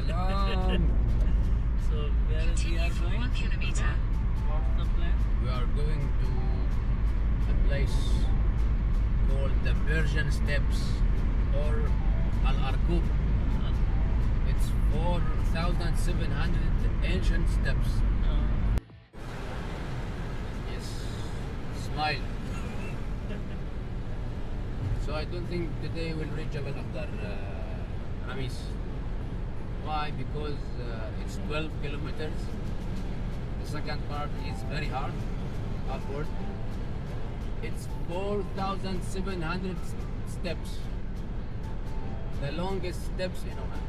Salam. So where is we are going? 1 kilometer. What's the plan? We are going to a place called the Persian Steps or Arqoob. It's 4,700 ancient steps. Yes. Smile. So I don't think today we'll reach Jabal Akhdar, Ramis. Why? Because it's 12 kilometers. The second part is very hard, upward. It's 4,700 steps. The longest steps in Oman.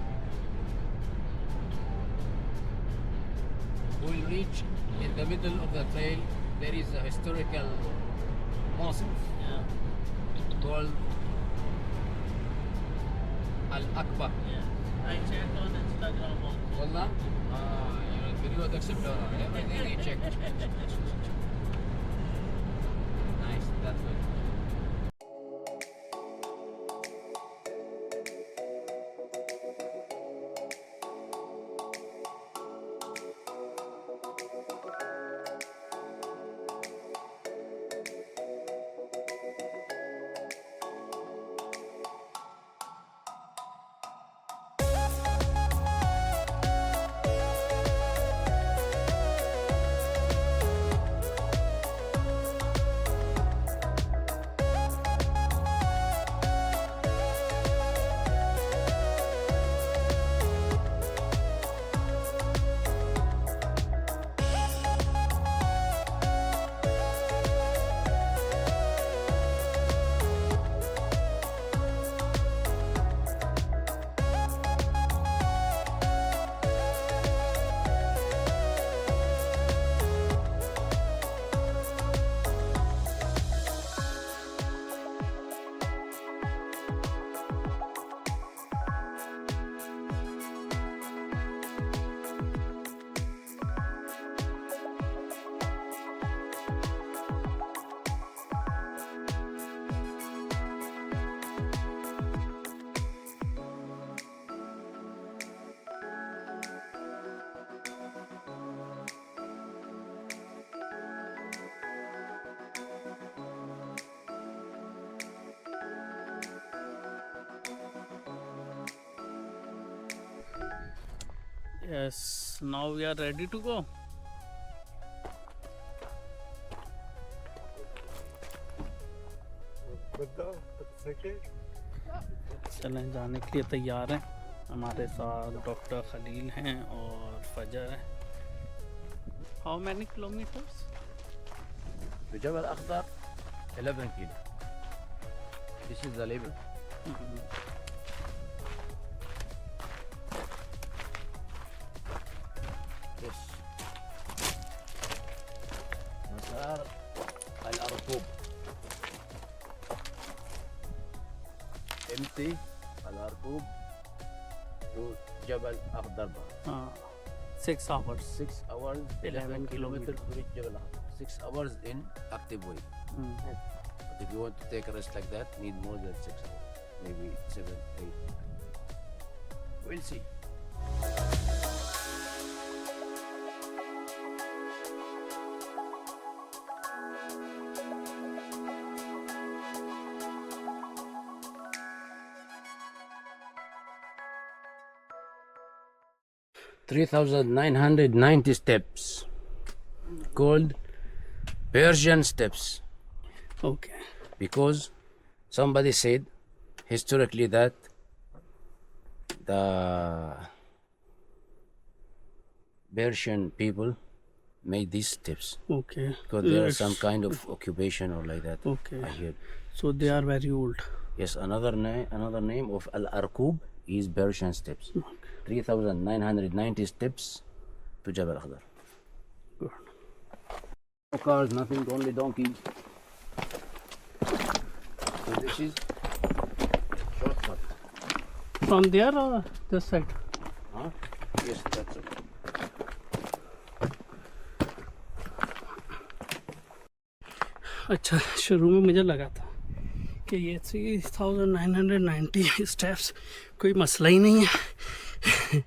We'll reach in the middle of the trail. There is a historical mosque Yeah. called Al-Akbar. Yeah. I checked on Instagram also. Wallah, you're a video explorer. Everything you check. Nice, that's good. Yes, now we are ready to go. चलें, जाने के लिए तैयार हैं। हमारे साथ doctor Khalil हैं और फजर है। How many kilometers? To Jabal Akhdar, 11 kilo. This is the label. Yes. مسار الأرقوب. empty الأرقوب to Jabal Akhdar. 6 hours. 6 hours, 11 kilometers to reach Jabal Akhdar. 6 hours in active way. But if you want to take a rest like that, need more than 6 hours. Maybe 7, 8. We'll see. $3,990 steps, called Persian steps, Okay. because somebody said historically that the Persian people made these steps Okay. because there is some It's- kind of occupation or like that. Okay. I heard. So they are very old. Yes, another name of Al-Arqoob is Persian steps. 3,990 steps to Jabal Akhdar. Good. No cars, nothing, only donkeys. So this is shortcut. From there or this side? Huh? Yes, that's it. अच्छा, शुरू में मुझे लगा था कि ये 3990 steps कोई मसला ही नहीं है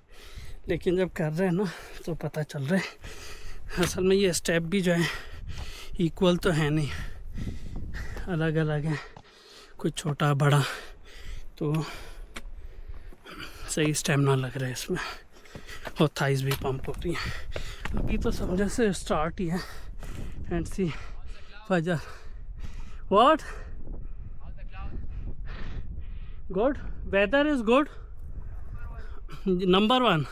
लेकिन जब कर रहे हैं ना तो पता चल रहा है असल में ये स्टेप भी जो है इक्वल तो है नहीं, अलग अलग है, कुछ छोटा बड़ा, तो सही स्टेमिना लग रहा है इसमें और थाइस भी पंप हो रही है। अभी तो समझे से स्टार्ट ही है। एंड सी फजर what good weather is good number 1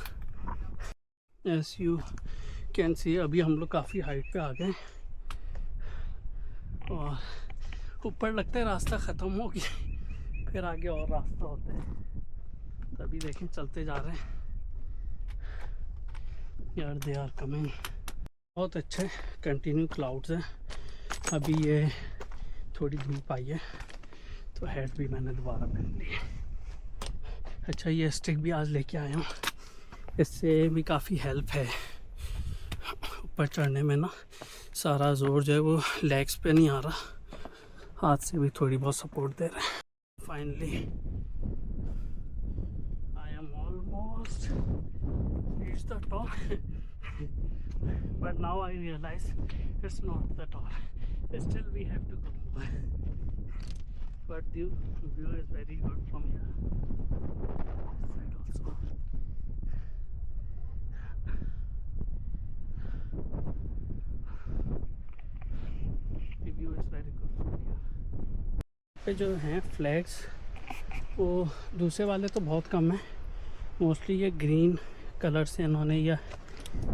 as you can see. अभी हम लोग काफ़ी हाइट पे आ गए और ऊपर लगता है रास्ता ख़त्म हो गया, फिर आगे और रास्ता होता है। तभी देखें चलते जा रहे हैं यार, दे आर कमिंग। बहुत अच्छे कंटिन्यू क्लाउड्स हैं। अभी ये थोड़ी धूप आई है तो हेड भी मैंने दोबारा पहन ली। अच्छा ये स्टिक भी आज लेके आया हूँ, इससे भी काफ़ी हेल्प है ऊपर चढ़ने में ना। सारा जोर जो है वो लेग्स पे नहीं आ रहा, हाथ से भी थोड़ी बहुत सपोर्ट दे रहा है। Finally I am almost reach the top but now I realise it's not the top, still we have to go but the view is very good from here. This side also. The view is very good from here. पे जो हैं flags वो दूसरे वाले तो बहुत कम है, mostly ये ग्रीन कलर से इन्होंने ये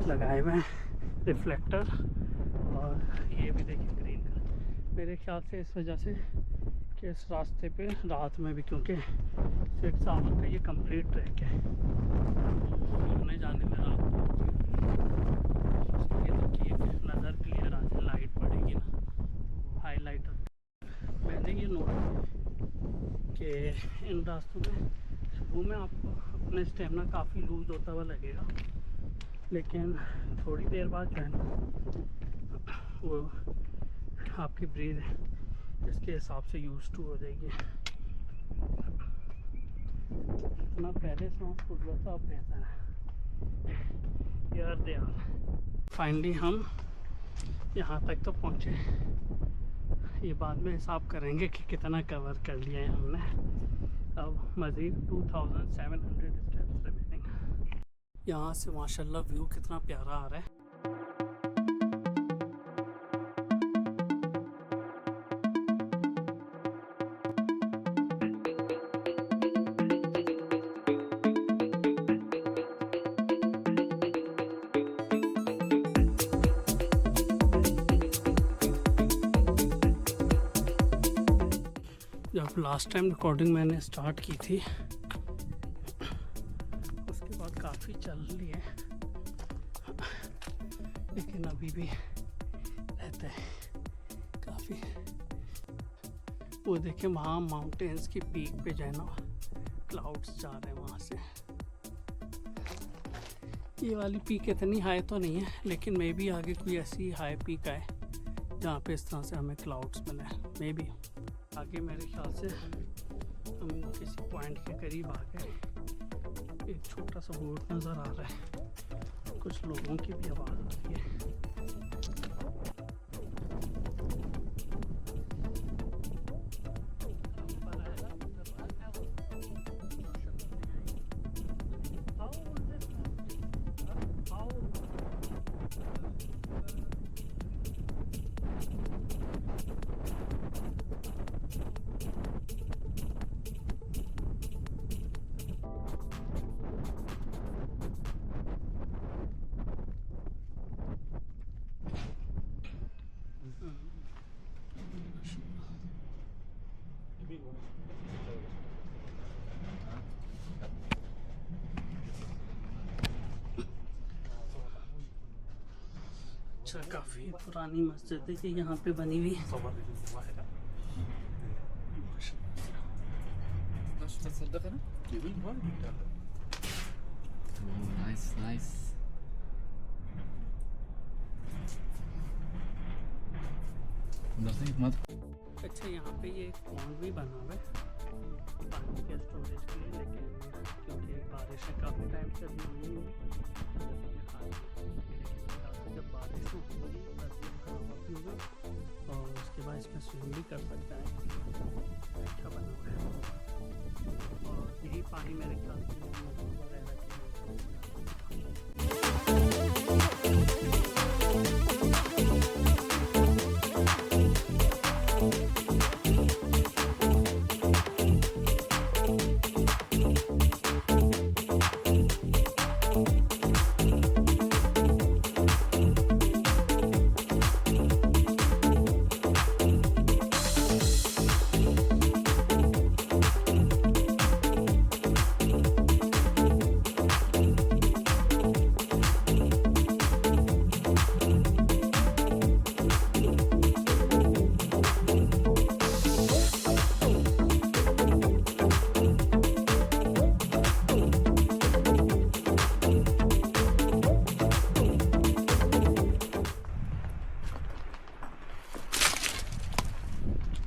लगाए हुए हैं रिफ्लेक्टर, और ये भी देखिए ग्रीन कलर। मेरे ख्याल से इस वजह से कि इस रास्ते पे रात में भी, क्योंकि 6 आवर का ये कंप्लीट ट्रैक है, आने जाने में रात ये देखिए नज़र क्लियर आ जाए, लाइट पड़ेगी ना हाईलाइटर। मैंने ये नोट कि इन रास्तों में शुरू में आपको अपने स्टेमिना काफ़ी लूज होता हुआ लगेगा, लेकिन थोड़ी देर बाद जो है ना वो आपकी ब्रीथ इसके हिसाब से यूज टू हो जाएगी। इतना पहले सांस फूल रहा था, अब बेहतर है यार दे यार। फाइनली हम यहाँ तक तो पहुँचे, ये बाद में हिसाब करेंगे कि कितना कवर कर लिया है हमने। अब मज़ीद 2700 स्टेप्स रिमेनिंग। यहाँ से माशाल्लाह व्यू कितना प्यारा आ रहा है। जब लास्ट टाइम रिकॉर्डिंग मैंने स्टार्ट की थी उसके बाद काफ़ी चल रही है, लेकिन अभी भी रहता है काफ़ी। वो देखें वहाँ माउंटेन्स की पीक पे जो है ना क्लाउड्स जा रहे हैं वहाँ से। ये वाली पीक इतनी हाई तो नहीं है, लेकिन मे बी आगे कोई ऐसी हाई पीक आए जहाँ पे इस तरह से हमें क्लाउड्स मिले। मे बी आगे मेरे ख्याल से हम किसी पॉइंट के करीब आ गए। एक छोटा सा बोट नज़र आ रहा है, कुछ लोगों की भी आवाज़ आ रही है। अच्छा काफ़ी पुरानी मस्जिद है ये यहाँ पे बनी हुई। Nice nice. अच्छा यहाँ पे ये एक पॉन्ड भी बना हुआ है पानी के स्टोरेज के लिए, लेकिन क्योंकि बारिशें काफ़ी टाइम से अभी हुई नहीं तो ज़मीन खाली है। लेकिन ख्याल से जब बारिश होगी ज़मीन खराब भी होगी और उसके बाद इसमें स्विम भी कर सकता है। अच्छा बना हुआ है और यही पानी मेरे ख्याल से मौसम वगैरह के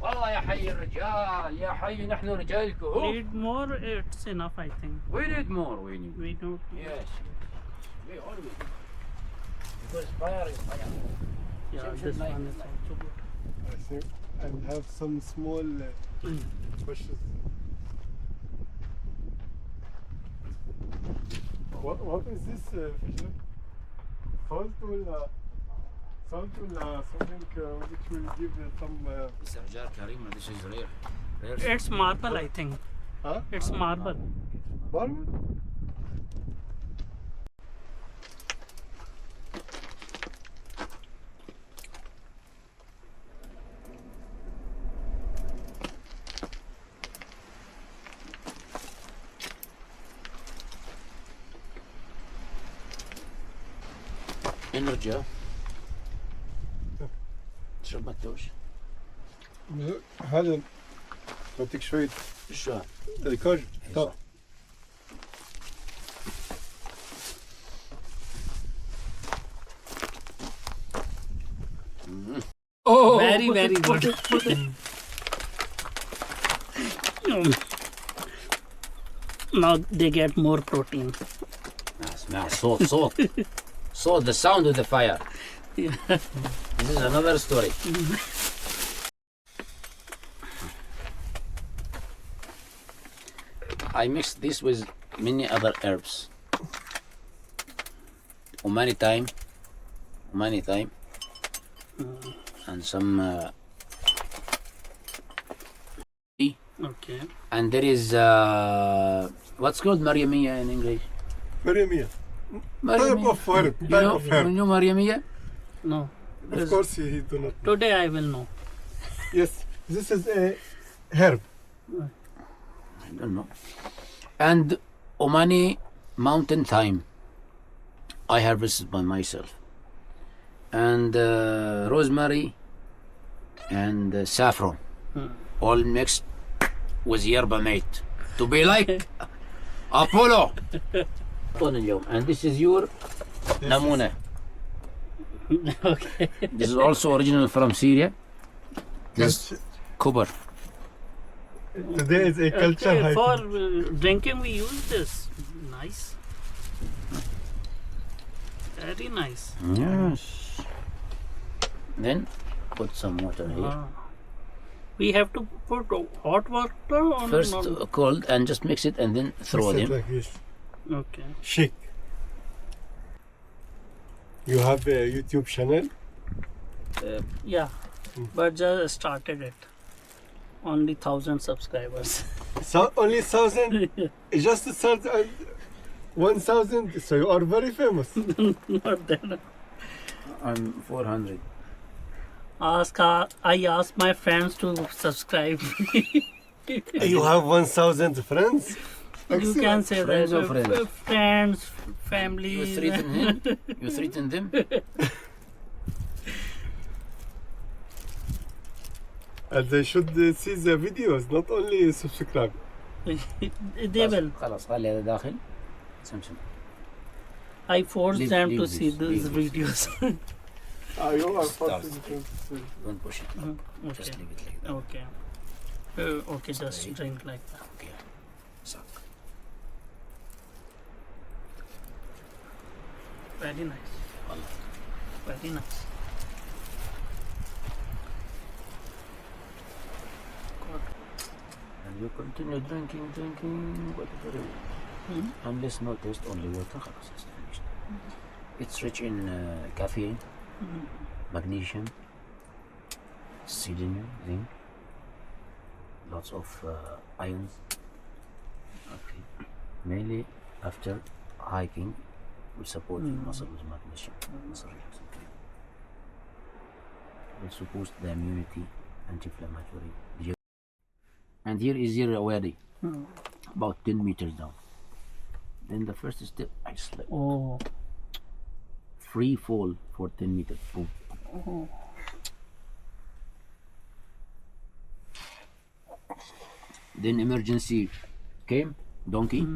والله يا حي الرجال، يا حي نحن رجالكم. need more, it's enough I think. We need more. We need. We don't. Yes. We always. Because fire is fire. Yeah, Shim this like one is like. also good. I think, and have some small bushes. What is this, Fisher? Salt or something which will give some. This is رجال كريم. This is rare. It's marble I think. Huh? It's marble. Marble? نرجع. شرب التوش. هذا بدك شوية شو؟ الكاج. طب Oh, Very very good. Now they get more protein. Smell salt. Salt, the sound of the fire. Yeah. This is another story. I mixed this with many other herbs. Omani thyme, and some Okay. and there is what's called Mariamia in English. Mariamia. Type of herb. You Type know, of you herb. know Mariamia? No. Of course he do not. Today I will know. Yes, this is a herb. I don't know. And Omani mountain thyme, I harvested by myself. And rosemary and saffron, all mixed with yerba mate to be like Apollo. And this is your namuna. Okay. This is also original from Syria. This is copper. Today is a culture Okay, hiking. for drinking we use this. Nice. Very nice. Yes. Then put some water here. Ah. We have to put hot water on. First on- cold and just mix it and then throw it Sit in. like this. Okay. Shake. You have a YouTube channel? Yeah, but just started it. Only 1,000 subscribers. So only 1,000? Just 1,000? So you are very famous. Not that. I'm 400. I asked my friends to subscribe. You have 1,000 friends? You can say Friends that. or friends? Friends, family. You threaten him? You threaten them? And they should see the videos, not only subscribe. They will. خلاص خلي هذا داخل. سمسم. I force Leave- them leave to this, see these leave videos. You are Start. forcing them to see. Don't push it. Okay. Just leave it like that. Okay. Okay, just drink like that. Okay. Suck. Very nice. Allah. Very nice. Good. And you continue drinking, whatever you want. Unless no taste, only water, خلاص, it's finished. It's rich in caffeine, magnesium, selenium, zinc, lots of ions. Okay. Mainly after hiking, we support your muscle with magnesium. Muscle relaxation. Also boost the immunity, anti-inflammatory. And here is your wadi, about 10 meters down. Then the first step, I slip. Oh. Free fall for 10 meters. Boom. Oh. Then emergency came, donkey.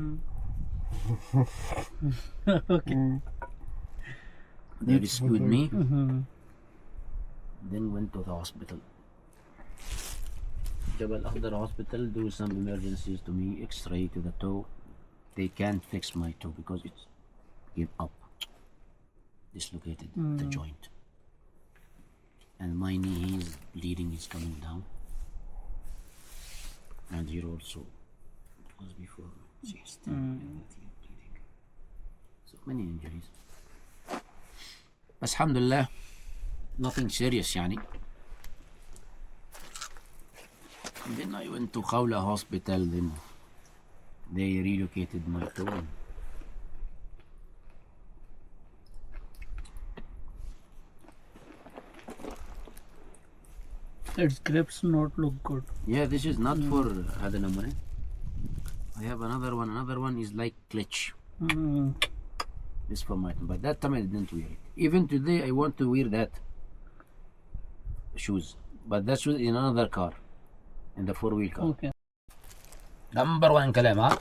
Okay. They rescued me. Then went to the hospital. Jabal Akhdar Hospital do some emergencies to me, X-ray to the toe. They can't fix my toe because it's came up, dislocated the joint, and my knee is bleeding, is coming down, and here also was before chest bleeding. So many injuries. But alhamdulillah, nothing serious yani. And then I went to Khawla Hospital, then they relocated my toe. Its grips not look good. Yeah, this is not for other number. I have another one is like clutch. This for my, but that time I didn't wear it. Even today I want to wear that shoes, but that shoes in another car, in the 4-wheel car. Okay. Number one كلام ها.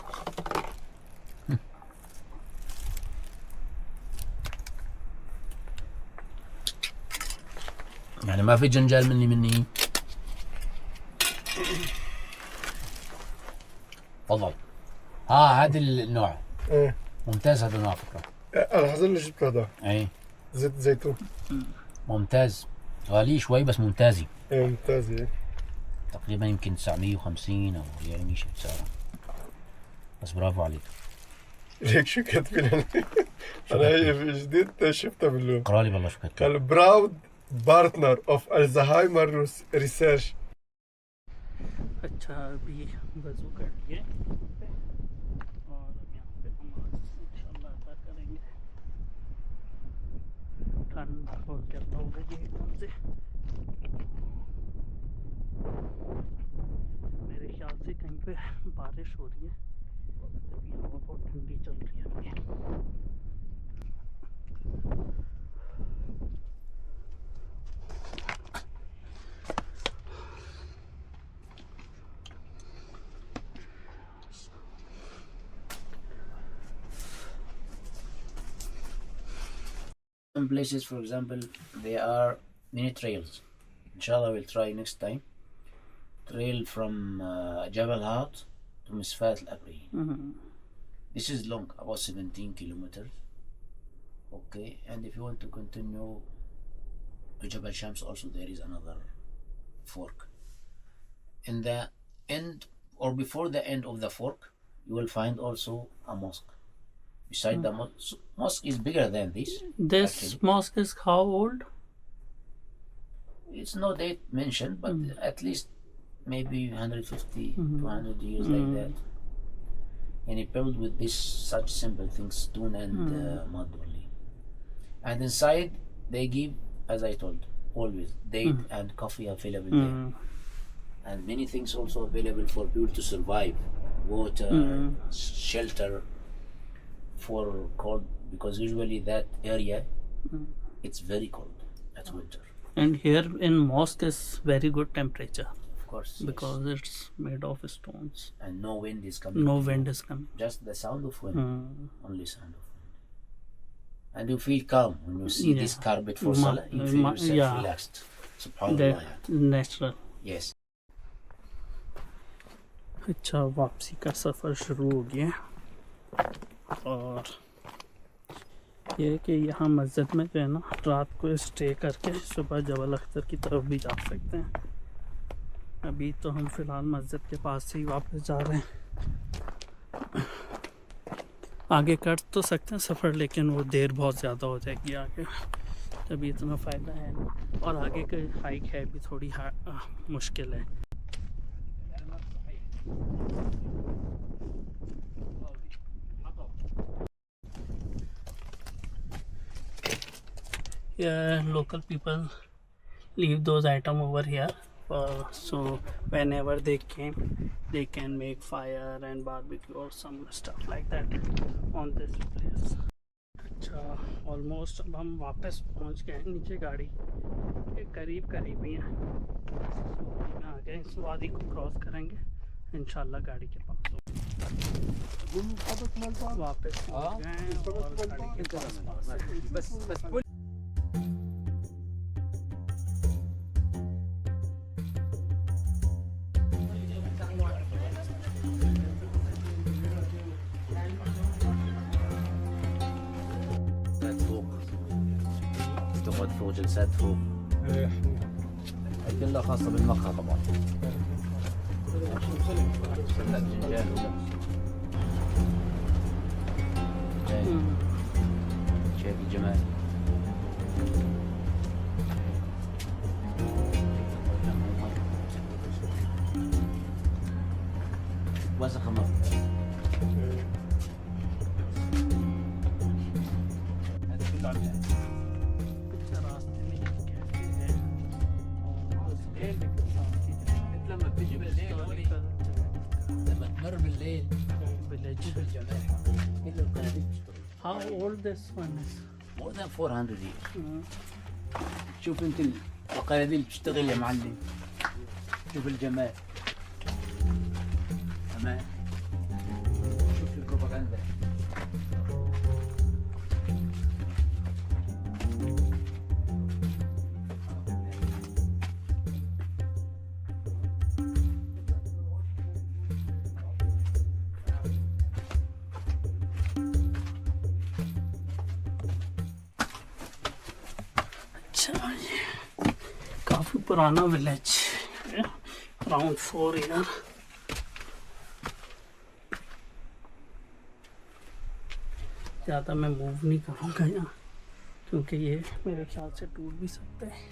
يعني ما في جنجال مني. تفضل. هذا النوع. ايه ممتاز هذا النوع فكرة. انا حصل لي جبت هذا اي زيت زيتون. ممتاز. غالي شوي بس ممتازي. ايه ممتاز. ايه تقريبا يمكن 950 او يعني شيء بسعره. بس برافو عليك. ليك شو كاتبين عليه؟ انا هي جديد شفتها باللون. اقرا لي بالله شو كاتب. قال براود بارتنر اوف الزهايمر ريسيرش. अच्छा अभी वजू कर लिए और अब यहाँ पे हम आज इंशाल्लाह अता करेंगे। ठंड बहुत ज़्यादा हो गई है एकदम से। मेरे ख्याल से कहीं पे बारिश हो रही है, अभी हवा बहुत ठंडी चल रही है अभी। Some places, for example, there are many trails. Inshallah, we'll try next time. Trail from Jabal Hat to Misfat al-Abri. This is long, about 17 kilometers. Okay, and if you want to continue to Jabal Shams, also there is another fork. In the end, or before the end of the fork, you will find also a mosque. Beside the mosque is bigger than this. This actually. mosque is how old? It's no date mentioned, but at least maybe 150, 200 years like that. And it built with this such simple things, stone and mud only. And inside they give, as I told, always date and coffee available there. And many things also available for people to survive. Water, shelter for cold, because usually that area it's very cold at winter. And here in mosque is very good temperature. Of course. Because it's made of stones. And no wind is coming. No wind is coming. Just the sound of wind. Only sound of wind. And you feel calm when you see this carpet for Salah. You feel yourself relaxed. Subhanallah. That natural. Yes. अच्छा, वापसी का सफ़र शुरू हो गया और ये कि यहाँ मस्जिद में जो है ना रात को स्टे करके सुबह जबल अख्तर की तरफ भी जा सकते हैं। अभी तो हम फ़िलहाल मस्जिद के पास से ही वापस जा रहे हैं। आगे कर तो सकते हैं सफ़र, लेकिन वो देर बहुत ज़्यादा हो जाएगी आगे, तभी इतना फ़ायदा है नहीं। और आगे का हाइक है भी थोड़ी मुश्किल है। Local people leave those items over here, so whenever they came they can make fire and barbecue or some stuff like that on this place. अच्छा, ऑलमोस्ट अब हम वापस पहुंच गए हैं नीचे। गाड़ी के करीब ही हैं, आ गए। इस वादी को क्रॉस करेंगे इंशाल्लाह गाड़ी के पास वापस पहुंच गए हैं और गाड़ी के पास। تقعد فوق جلسات فوق كلها خاصة بالمقهى طبعا. فنجان شايف الجمال. وسخ مرة. هذا كله عم لما بتيجي بالليل لما تمر بالليل بتشوف الجمال. كل القناديل بتشتغل. How old this one is? more than 400 years. شوف انت القناديل بتشتغل يا معلم. شوف الجمال. تمام. شوف البروباغندا. काफ़ी पुराना विलेज, अराउंड 4 ईयर। ज़्यादा मैं मूव नहीं करूँगा यहाँ, क्योंकि ये मेरे ख्याल से टूट भी सकते हैं।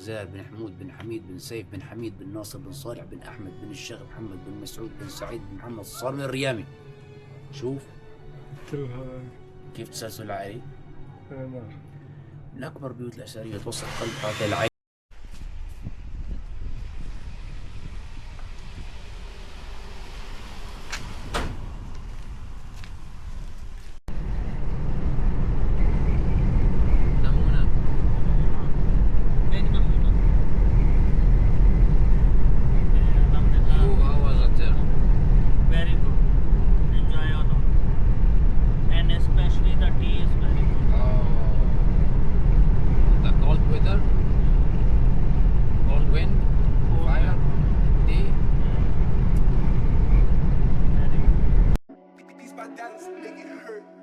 زاد بن حمود بن حميد بن سيف بن حميد بن ناصر بن صالح بن أحمد بن الشيخ محمد بن مسعود بن سعيد بن محمد صالح الريامي. شوف كيف تسلسل العائلي. من أكبر بيوت الأثرية توسط قلب هذا العائلة. make it hurt.